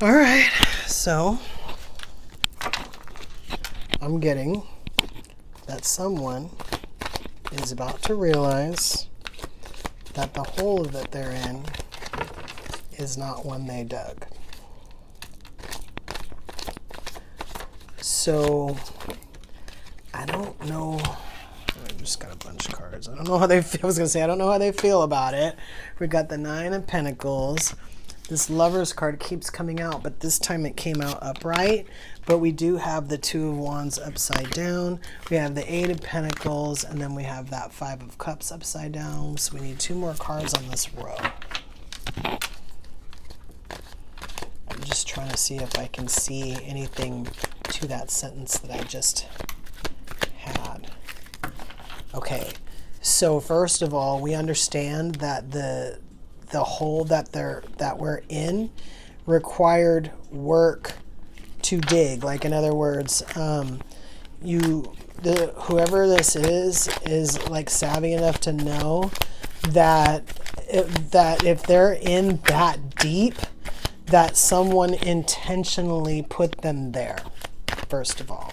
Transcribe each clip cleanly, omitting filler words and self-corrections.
All right, so I'm getting that someone is about to realize that the hole that they're in is not one they dug. So I don't know. I just got a bunch of cards. I don't know how they feel. I was going to say, I don't know how they feel about it. We got the Nine of Pentacles. This Lover's card keeps coming out, but this time it came out upright. But we do have the Two of Wands upside down. We have the Eight of Pentacles, and then we have that Five of Cups upside down. So we need two more cards on this row. I'm just trying to see if I can see anything to that sentence that I just had. Okay, so first of all, we understand that the hole that we're in required work to dig. Like, in other words, whoever this is like savvy enough to know that if they're in that deep, that someone intentionally put them there, first of all.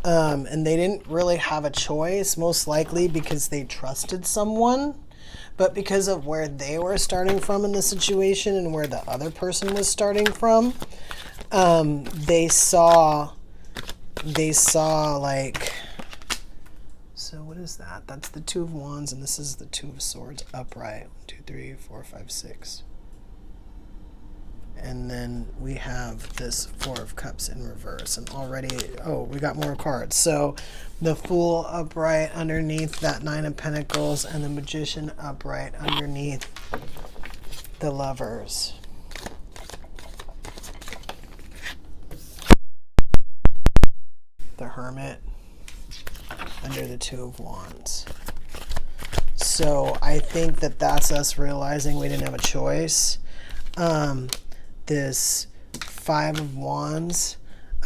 And they didn't really have a choice, most likely because they trusted someone, but because of where they were starting from in the situation and where the other person was starting from, they saw like, so what is that? That's the Two of Wands, and this is the Two of Swords upright. 1, 2, 3, 4, 5, 6. And then we have this Four of Cups in reverse. And already, oh, we got more cards. So the Fool upright underneath that Nine of Pentacles, and the Magician upright underneath the Lovers. The Hermit under the Two of Wands. So I think that that's us realizing we didn't have a choice. This Five of Wands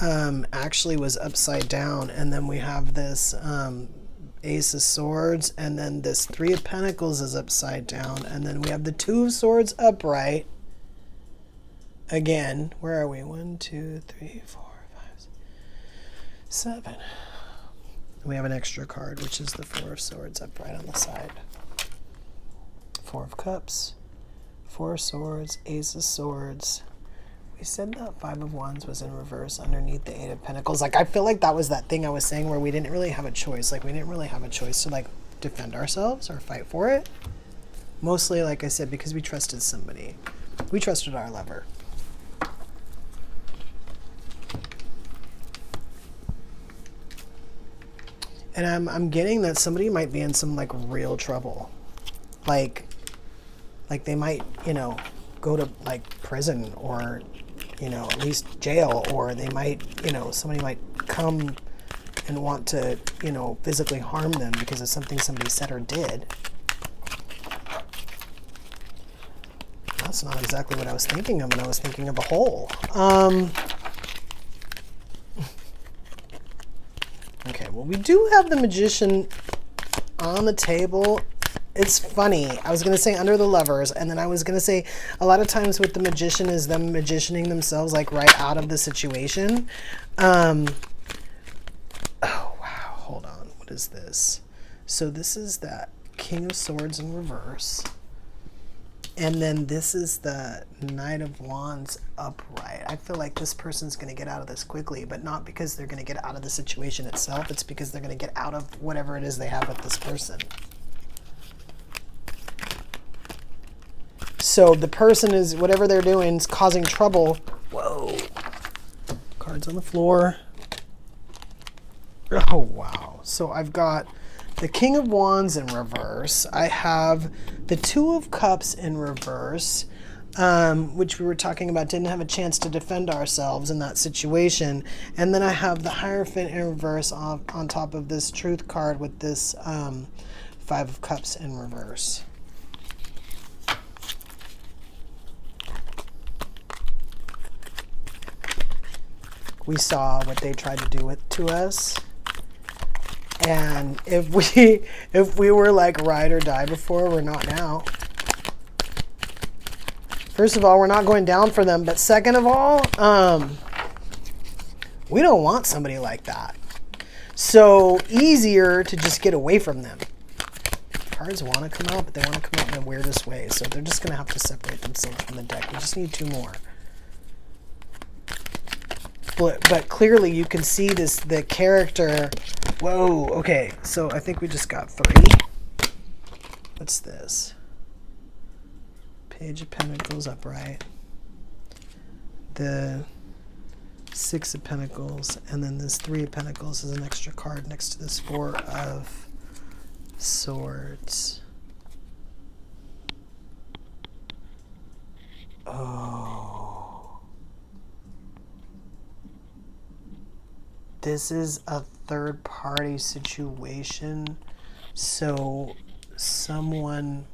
actually was upside down, and then we have this Ace of Swords, and then this Three of Pentacles is upside down, and then we have the Two of Swords upright. Again, where are we? 1, 2, 3, 4, 5, 6, 7. We have an extra card, which is the Four of Swords upright on the side. Four of Cups, Four of Swords, Ace of Swords. We said that Five of Wands was in reverse underneath the Eight of Pentacles. Like, I feel like that was that thing I was saying where we didn't really have a choice. Like, we didn't really have a choice to, like, defend ourselves or fight for it. Mostly, like I said, because we trusted somebody. We trusted our lover. And I'm getting that somebody might be in some, like, real trouble. Like they might, you know, go to, like, prison or, you know, at least jail, or they might, you know, somebody might come and want to, you know, physically harm them because of something somebody said or did. That's not exactly what I was thinking of when I was thinking of a hole. Okay, well, we do have the Magician on the table. It's funny. I was going to say under the Lovers, and then I was going to say a lot of times with the Magician is them magicianing themselves, like, right out of the situation. Oh, wow. Hold on. What is this? So this is that King of Swords in reverse. And then this is the Knight of Wands upright. I feel like this person's going to get out of this quickly, but not because they're going to get out of the situation itself. It's because they're going to get out of whatever it is they have with this person. So the person is, whatever they're doing is causing trouble. Whoa. Cards on the floor. Oh, wow. So I've got the King of Wands in reverse. I have the Two of Cups in reverse, which we were talking about, didn't have a chance to defend ourselves in that situation. And then I have the Hierophant in reverse on top of this Truth card with this Five of Cups in reverse. We saw what they tried to do to us. And if we were like ride or die before, we're not now. First of all, we're not going down for them. But second of all, we don't want somebody like that. So easier to just get away from them. Cards want to come out, but they want to come out in the weirdest way. So they're just going to have to separate themselves from the deck. We just need 2 more. But clearly you can see this, the character. Whoa, okay. So I think we just got 3. What's this? Page of Pentacles upright. The 6 of Pentacles, and then this 3 of Pentacles is an extra card next to this 4 of Swords. Oh. This is a third-party situation, so someone...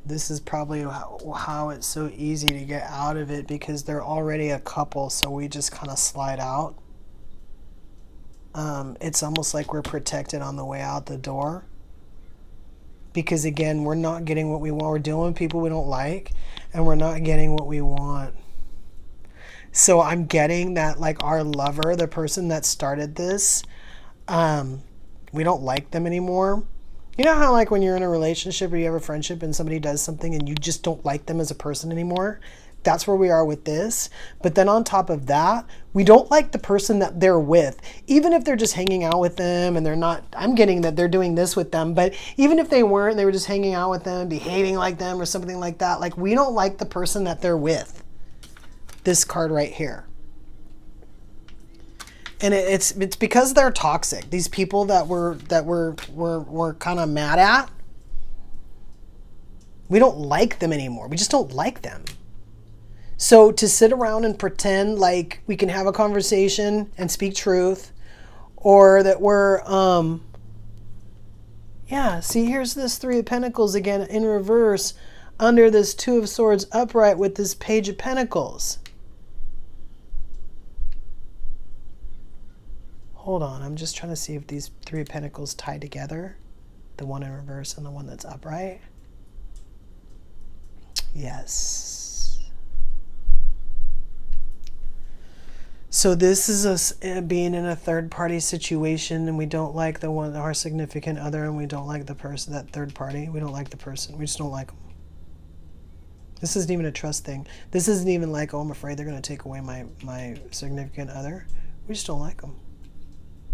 This is probably how it's so easy to get out of it, because they're already a couple, so we just kind of slide out. It's almost like we're protected on the way out the door. Because again, we're not getting what we want. We're dealing with people we don't like, and we're not getting what we want. So I'm getting that, like, our lover, the person that started this, we don't like them anymore. You know how, like, when you're in a relationship or you have a friendship and somebody does something and you just don't like them as a person anymore? That's where we are with this. But then on top of that, we don't like the person that they're with. Even if they're just hanging out with them and they're not, I'm getting that they're doing this with them, but even if they weren't, they were just hanging out with them, behaving like them or something like that, like, we don't like the person that they're with. This card right here. And it's because they're toxic. These people that we're kind of mad at, we don't like them anymore. We just don't like them. So to sit around and pretend like we can have a conversation and speak truth, or that we're yeah, see, here's this 3 of Pentacles again in reverse under this 2 of Swords upright with this Page of Pentacles. Hold on, I'm just trying to see if these 3 of Pentacles tie together. The one in reverse and the one that's upright. Yes. So this is us being in a third-party situation, and we don't like the one, our significant other, and we don't like the person, that third party. We don't like the person. We just don't like them. This isn't even a trust thing. This isn't even like, oh, I'm afraid they're going to take away my significant other. We just don't like them.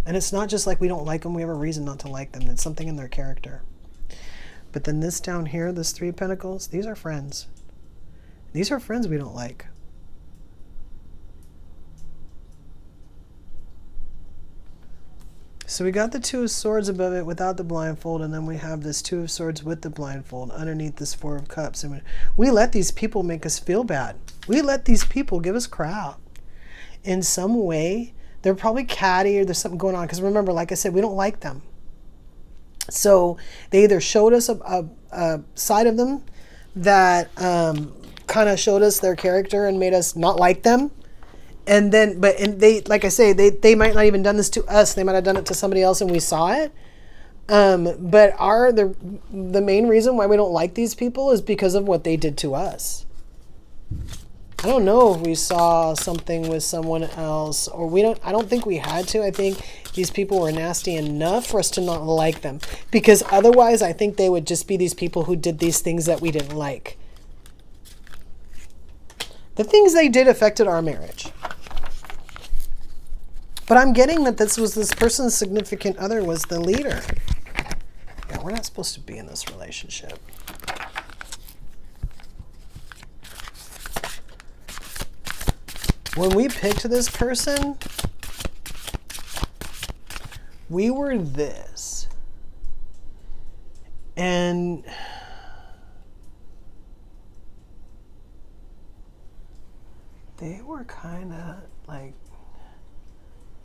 And it's not just like we don't like them, we have a reason not to like them. It's something in their character. But then this down here, this 3 of Pentacles, these are friends. These are friends we don't like. So we got the 2 of Swords above it without the blindfold, and then we have this 2 of Swords with the blindfold underneath this 4 of Cups. And we let these people make us feel bad. We let these people give us crap. In some way, they're probably catty, or there's something going on. Because remember, like I said, we don't like them. So they either showed us a side of them that kind of showed us their character and made us not like them. And then, and they, like I say, they might not even done this to us. They might have done it to somebody else and we saw it. But the main reason why we don't like these people is because of what they did to us. I don't know if we saw something with someone else, or I don't think we had to. I think these people were nasty enough for us to not like them, because otherwise I think they would just be these people who did these things that we didn't like. The things they did affected our marriage. But I'm getting that this person's significant other was the leader. Yeah, we're not supposed to be in this relationship. When we picked this person, we were this. And they were kind of like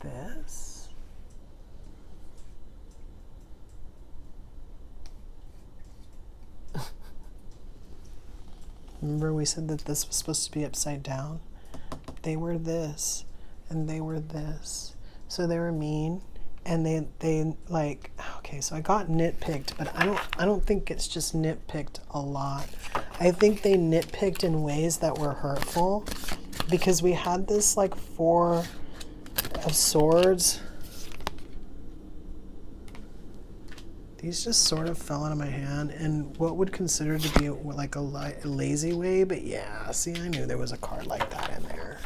this. Remember we said that this was supposed to be upside down? They were this, and they were this. So they were mean, and they like, okay, so I got nitpicked, but I don't think it's just nitpicked a lot. I think they nitpicked in ways that were hurtful, because we had this like 4 of Swords. These just sort of fell out of my hand in what would consider to be like a lazy way, but yeah, see, I knew there was a card like that in there.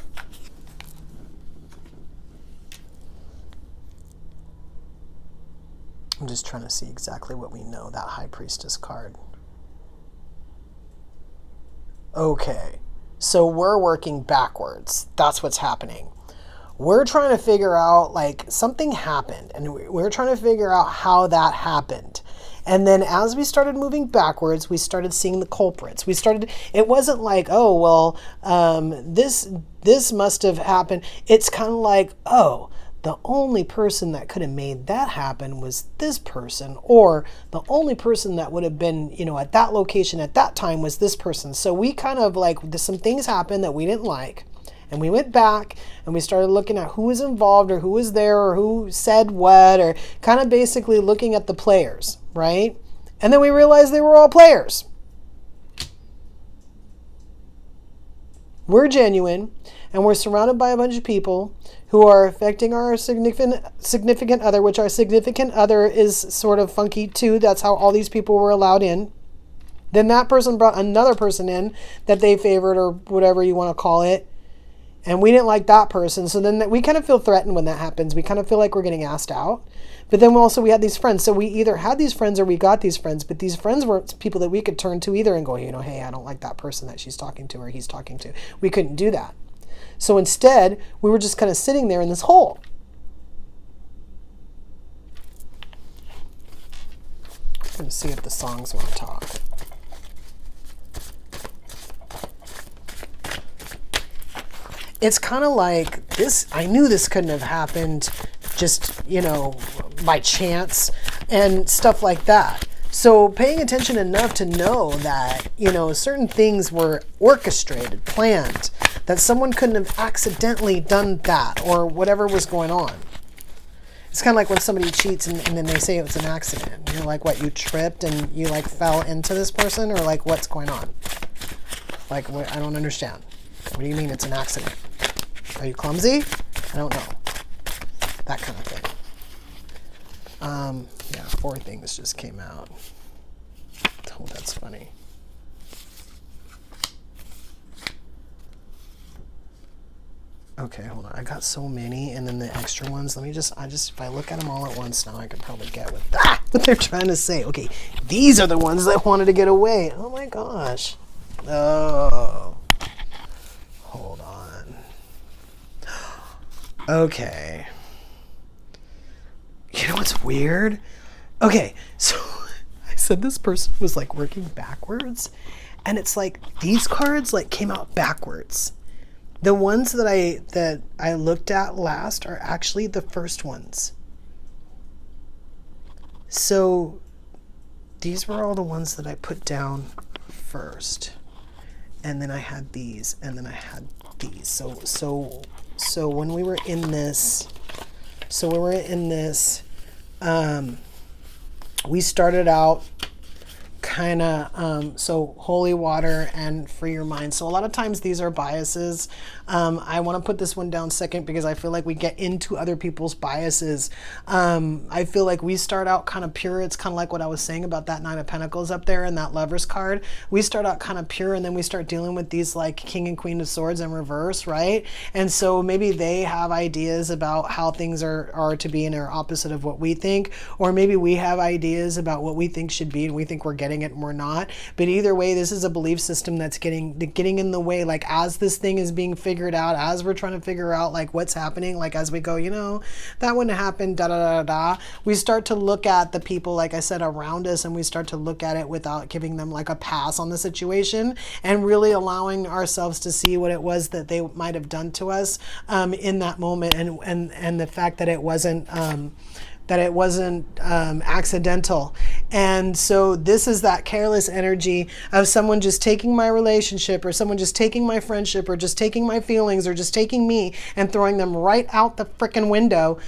I'm just trying to see exactly what we know, that High Priestess card. Okay, so we're working backwards. That's what's happening. We're trying to figure out, like, something happened, and we're trying to figure out how that happened. And then as we started moving backwards, we started seeing the culprits. It wasn't like, oh, well, this must have happened. It's kind of like, oh, the only person that could have made that happen was this person, or the only person that would have been, you know, at that location at that time was this person. So we kind of like, some things happened that we didn't like, and we went back and we started looking at who was involved or who was there or who said what, or kind of basically looking at the players, right? And then we realized they were all players. We're genuine, and we're surrounded by a bunch of people who are affecting our significant other, which our significant other is sort of funky too. That's how all these people were allowed in. Then that person brought another person in that they favored, or whatever you want to call it. And we didn't like that person. So then we kind of feel threatened when that happens. We kind of feel like we're getting asked out. But then we had these friends. So we either had these friends or we got these friends. But these friends weren't people that we could turn to either and go, you know, hey, I don't like that person that she's talking to or he's talking to. We couldn't do that. So instead, we were just kind of sitting there in this hole. I'm going to see if the songs want to talk. It's kind of like this. I knew this couldn't have happened just, you know, by chance and stuff like that. So paying attention enough to know that, you know, certain things were orchestrated, planned, that someone couldn't have accidentally done that or whatever was going on. It's kind of like when somebody cheats and then they say it was an accident. You're like, what, you tripped and you like fell into this person, or like what's going on? Like, what, I don't understand. What do you mean it's an accident? Are you clumsy? I don't know. That kind of thing. Yeah, 4 things just came out. Oh, that's funny. Okay, hold on. I got so many, and then the extra ones. If I look at them all at once now, I could probably get what they're trying to say. Okay, these are the ones that wanted to get away. Oh my gosh. Oh. Hold on. Okay. You know what's weird? Okay, so I said this person was like working backwards, and it's like these cards like came out backwards. The ones that I looked at last are actually the first ones. So these were all the ones that I put down first. And then I had these, and then I had these. So when we were in this, we started out kind of, so holy water and free your mind. So a lot of times these are biases. I want to put this one down second because I feel like we get into other people's biases. I feel like we start out kind of pure. It's kind of like what I was saying about that 9 of Pentacles up there and that Lover's card. We start out kind of pure, and then we start dealing with these like King and Queen of Swords in reverse, right? And so maybe they have ideas about how things are to be and are opposite of what we think, or maybe we have ideas about what we think should be and we think we're getting it and we're not. But either way, this is a belief system that's getting in the way. Like as this thing is being figured out, as we're trying to figure out like what's happening, like as we go, you know, that wouldn't happen, da da da da. We start to look at the people, like I said, around us, and we start to look at it without giving them like a pass on the situation, and really allowing ourselves to see what it was that they might have done to us in that moment, and the fact that it wasn't accidental. And so this is that careless energy of someone just taking my relationship, or someone just taking my friendship, or just taking my feelings, or just taking me and throwing them right out the freaking window,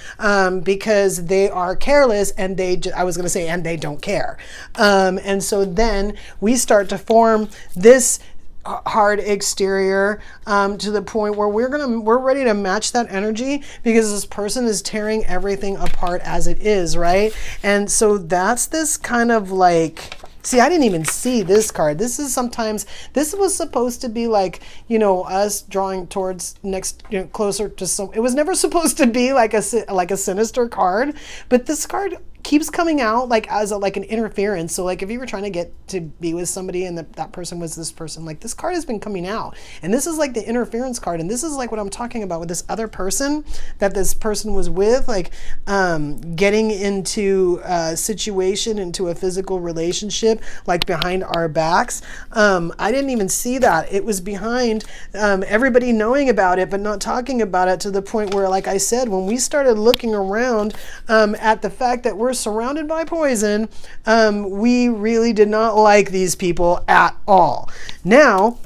because they are careless, and I was going to say, and they don't care. And so then we start to form this hard exterior, to the point where we're ready to match that energy, because this person is tearing everything apart as it is, right? And so that's this kind of like, see, I didn't even see this card. This was supposed to be like, us drawing towards next, closer to some, it was never supposed to be like a sinister card, but this card keeps coming out like as an interference. So like if you were trying to get to be with somebody and that person was this person, like this card has been coming out, and this is like the interference card, and this is like what I'm talking about with this other person that this person was with, like getting into a situation, into a physical relationship, like behind our backs. I didn't even see that. It was behind everybody knowing about it but not talking about it, to the point where, like I said, when we started looking around at the fact that we're surrounded by poison, we really did not like these people at all. Now,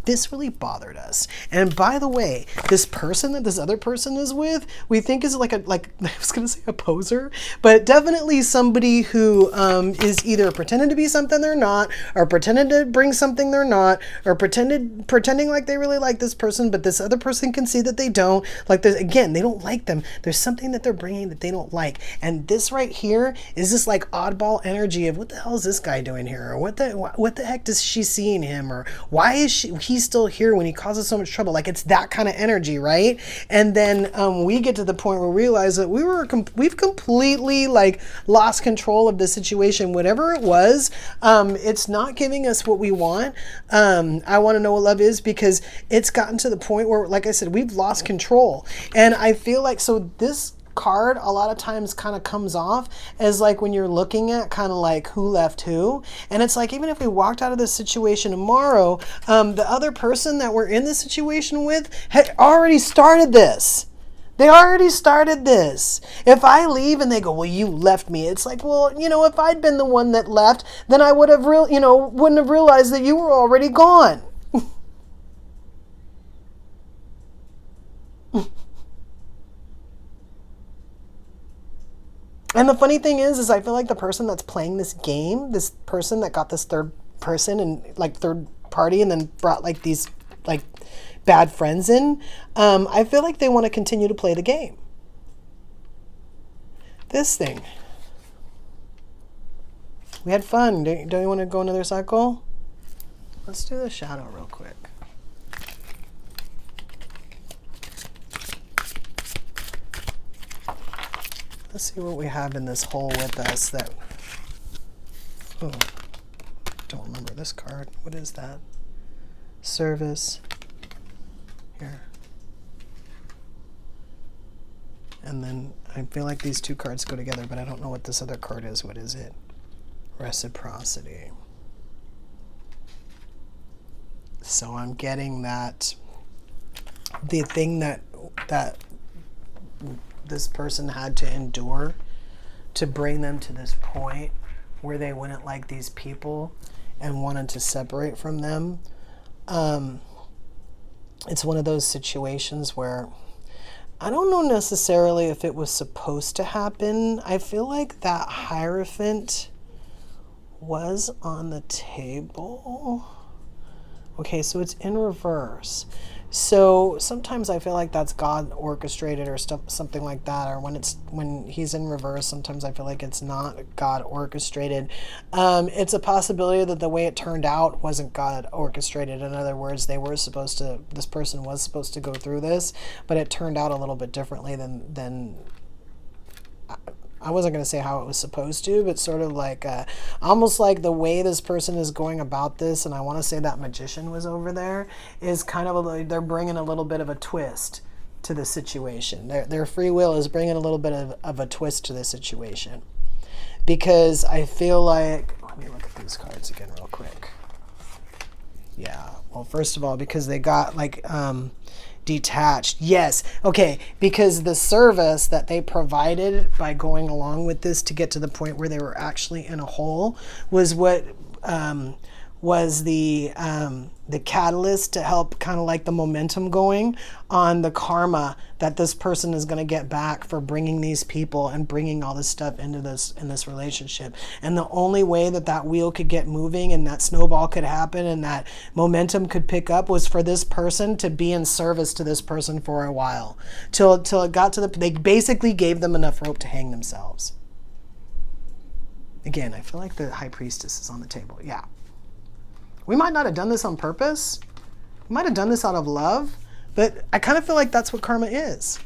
this really bothered us. And by the way, this person that this other person is with, we think is like I was going to say a poser, but definitely somebody who is either pretending to be something they're not, or pretending to bring something they're not, or pretending like they really like this person, but this other person can see that they don't. Like, again, they don't like them. There's something that they're bringing that they don't like. And this right here is this like oddball energy of, what the hell is this guy doing here? Or what the heck does she see in him? Or why is he's still here when he causes so much trouble? Like, it's that kind of energy, right? And then we get to the point where we realize that we've completely like lost control of the situation. Whatever it was, it's not giving us what we want. I want to know what love is, because it's gotten to the point where, like I said, we've lost control. And I feel like, so this card a lot of times kind of comes off as like when you're looking at kind of like who left who, and it's like, even if we walked out of this situation tomorrow, the other person that we're in this situation with had already started this. They already started this. If I leave and they go, well, you left me, it's like, well, if I'd been the one that left, then I would have wouldn't have realized that you were already gone. And the funny thing is I feel like the person that's playing this game, this person that got this third person and like third party, and then brought like these like bad friends in, I feel like they want to continue to play the game. This thing. We had fun. Don't you want to go another cycle? Let's do the shadow real quick. Let's see what we have in this hole with us that, oh, don't remember this card. What is that? Service. Here. And then I feel like these two cards go together, but I don't know what this other card is. What is it? Reciprocity. So I'm getting that the thing that this person had to endure to bring them to this point where they wouldn't like these people and wanted to separate from them. It's one of those situations where I don't know necessarily if it was supposed to happen. I feel like that Hierophant was on the table. Okay, so it's in reverse. So sometimes I feel like that's God orchestrated or something like that, or when he's in reverse, sometimes I feel like it's not God orchestrated. It's a possibility that the way it turned out wasn't God orchestrated. In other words, this person was supposed to go through this, but it turned out a little bit differently than I wasn't going to say how it was supposed to, but sort of like almost like the way this person is going about this, and I want to say that magician was over there, is kind of they're bringing a little bit of a twist to the situation. Their free will is bringing a little bit of a twist to the situation, because I feel like, let me look at these cards again real quick. Yeah, well, first of all, because they got like Detached. Yes. Okay. Because the service that they provided by going along with this to get to the point where they were actually in a hole was what was the catalyst to help kind of like the momentum going on the karma that this person is going to get back for bringing these people and bringing all this stuff into this relationship. And the only way that that wheel could get moving and that snowball could happen and that momentum could pick up was for this person to be in service to this person for a while till it got to they basically gave them enough rope to hang themselves. Again, I feel like the high priestess is on the table. Yeah. We might not have done this on purpose. We might have done this out of love, but I kind of feel like that's what karma is.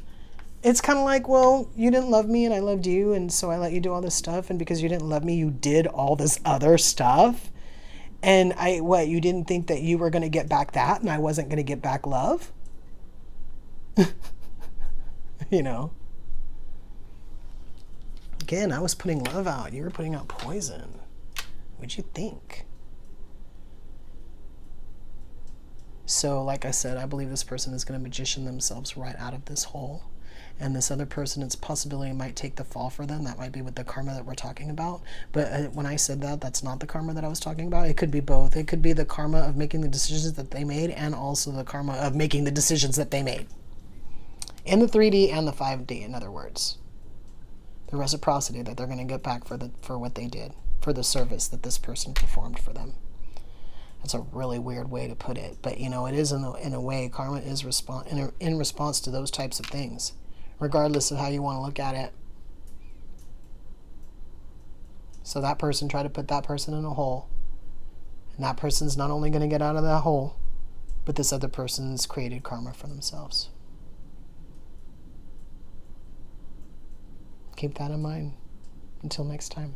It's kind of like, well, you didn't love me and I loved you, and so I let you do all this stuff, and because you didn't love me, you did all this other stuff. And you didn't think that you were going to get back that and I wasn't going to get back love? You know? Again, I was putting love out. You were putting out poison. What'd you think? So, like I said, I believe this person is going to magician themselves right out of this hole. And this other person, it's a possibility might take the fall for them. That might be with the karma that we're talking about. But when I said that, that's not the karma that I was talking about. It could be both. It could be the karma of making the decisions that they made and also the karma of making the decisions that they made. In the 3D and the 5D, in other words. The reciprocity that they're going to get back for what they did, for the service that this person performed for them. That's a really weird way to put it, but you know, it is in a way, karma is in response to those types of things, regardless of how you want to look at it. So that person tried to put that person in a hole, and that person's not only going to get out of that hole, but this other person's created karma for themselves. Keep that in mind. Until next time.